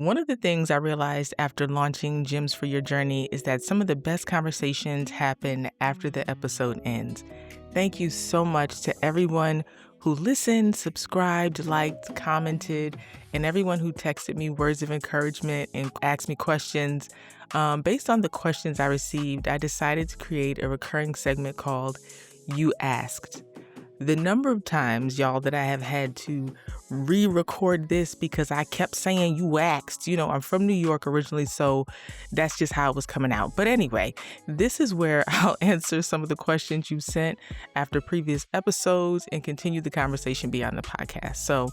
One of the things I realized after launching Gems for Your Journey is that some of the best conversations happen after the episode ends. Thank you so much to everyone who listened, subscribed, liked, commented, and everyone who texted me words of encouragement and asked me questions. Based on the questions I received, I decided to create a recurring segment called You Asked. The number of times, y'all, that I have had to re-record this because I kept saying you asked. I'm from New York originally, so that's just how it was coming out. But anyway, this is where I'll answer some of the questions you sent after previous episodes and continue the conversation beyond the podcast. So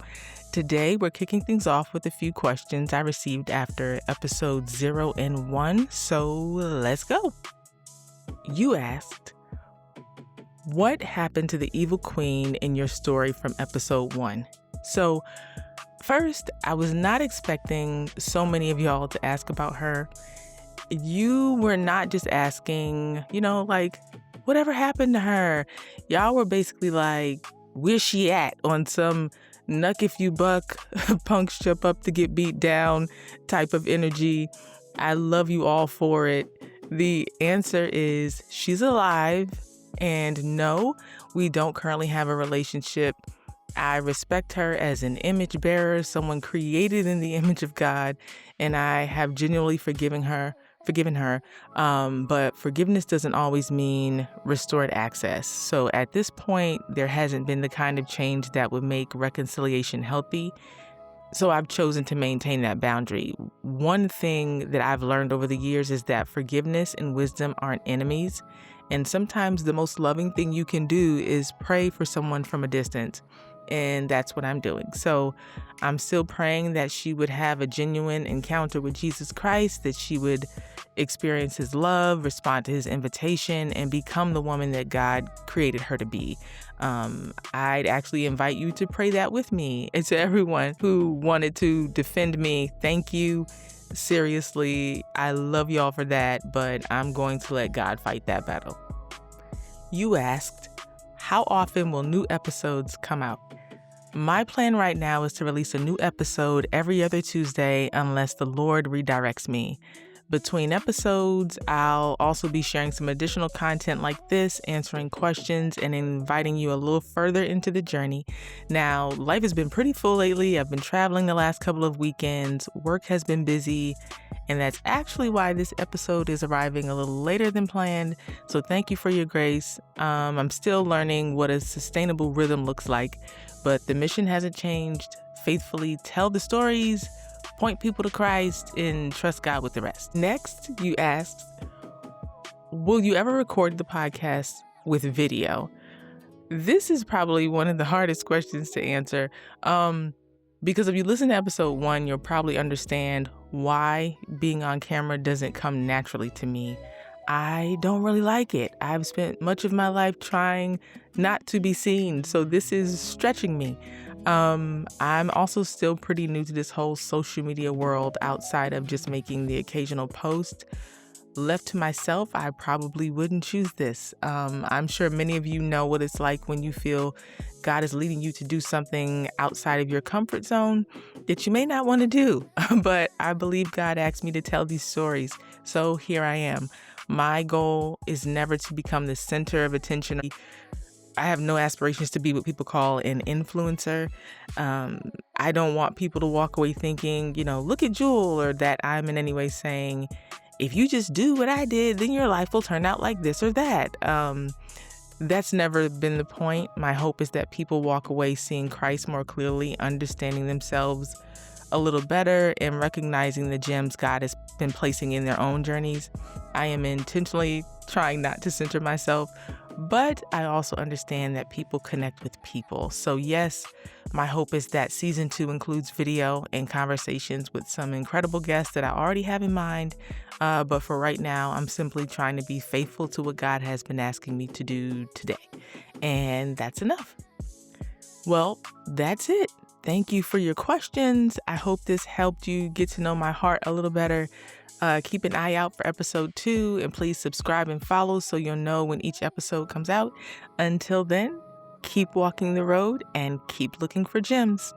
today we're kicking things off with a few questions I received after episode 0 and 1. So let's go. You asked, what happened to the evil queen in your story from episode 1? So first, I was not expecting so many of y'all to ask about her. You were not just asking, whatever happened to her? Y'all were basically like, where's she at? On some knuck if you buck, punks jump up to get beat down type of energy. I love you all for it. The answer is she's alive. And no, we don't currently have a relationship. I respect her as an image bearer, someone created in the image of God, and I have genuinely forgiven her. But forgiveness doesn't always mean restored access. So at this point, there hasn't been the kind of change that would make reconciliation healthy. So I've chosen to maintain that boundary. One thing that I've learned over the years is that forgiveness and wisdom aren't enemies. And sometimes the most loving thing you can do is pray for someone from a distance. And that's what I'm doing. So I'm still praying that she would have a genuine encounter with Jesus Christ, that she would experience his love, respond to his invitation, and become the woman that God created her to be. I'd actually invite you to pray that with me. And to everyone who wanted to defend me, thank you. Seriously, I love y'all for that, but I'm going to let God fight that battle. You asked, how often will new episodes come out? My plan right now is to release a new episode every other Tuesday unless the Lord redirects me. Between episodes, I'll also be sharing some additional content like this, answering questions, and inviting you a little further into the journey. Now, life has been pretty full lately. I've been traveling the last couple of weekends. Work has been busy, and that's actually why this episode is arriving a little later than planned. So thank you for your grace. I'm still learning what a sustainable rhythm looks like, but the mission hasn't changed. Faithfully tell the stories, point people to Christ, and trust God with the rest. Next, you asked, will you ever record the podcast with video? This is probably one of the hardest questions to answer. Because if you listen to episode 1, you'll probably understand why being on camera doesn't come naturally to me. I don't really like it. I've spent much of my life trying not to be seen, so this is stretching me. I'm also still pretty new to this whole social media world outside of just making the occasional post. Left to myself, I probably wouldn't choose this. I'm sure many of you know what it's like when you feel God is leading you to do something outside of your comfort zone that you may not want to do. But I believe God asked me to tell these stories, so here I am. My goal is never to become the center of attention. I have no aspirations to be what people call an influencer. I don't want people to walk away thinking, look at Jewel, or that I'm in any way saying, if you just do what I did, then your life will turn out like this or that. That's never been the point. My hope is that people walk away seeing Christ more clearly, understanding themselves a little better, and recognizing the gems God has been placing in their own journeys. I am intentionally trying not to center myself, but I also understand that people connect with people. So yes, my hope is that season 2 includes video and conversations with some incredible guests that I already have in mind. But for right now, I'm simply trying to be faithful to what God has been asking me to do today. And that's enough. Well, that's it. Thank you for your questions. I hope this helped you get to know my heart a little better. Keep an eye out for episode 2, and please subscribe and follow so you'll know when each episode comes out. Until then, keep walking the road and keep looking for gems.